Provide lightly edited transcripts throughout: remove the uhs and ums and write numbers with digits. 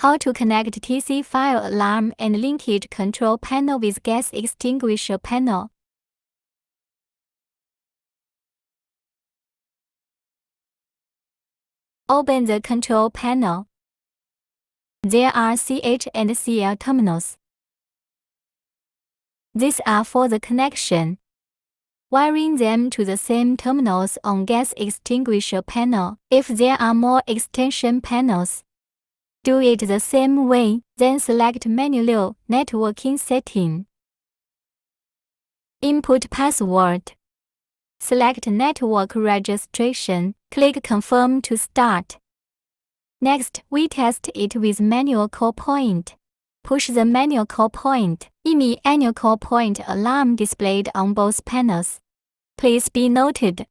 How to connect TC fire alarm and linkage control panel with gas extinguisher panel. Open the control panel. There are CH and CL terminals. These are for the connection. Wiring them to the same terminals on gas extinguisher panel. If there are more extension panels, do it the same way, then select Menu Networking Setting. Input password. Select Network Registration. Click Confirm to start. Next, we test it with manual call point. Push the manual call point. IMI annual call point alarm displayed on both panels. Please be noted,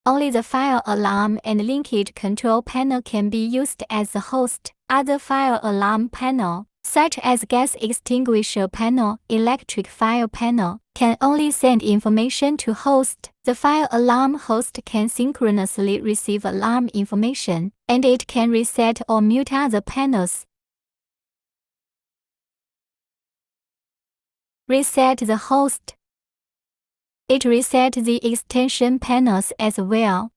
only the fire alarm and linkage control panel can be used as the host. Other fire alarm panel, such as gas extinguisher panel, electric fire panel, can only send information to host. The fire alarm host can synchronously receive alarm information, and it can reset or mute other panels. Reset the host. It resets the extension panels as well.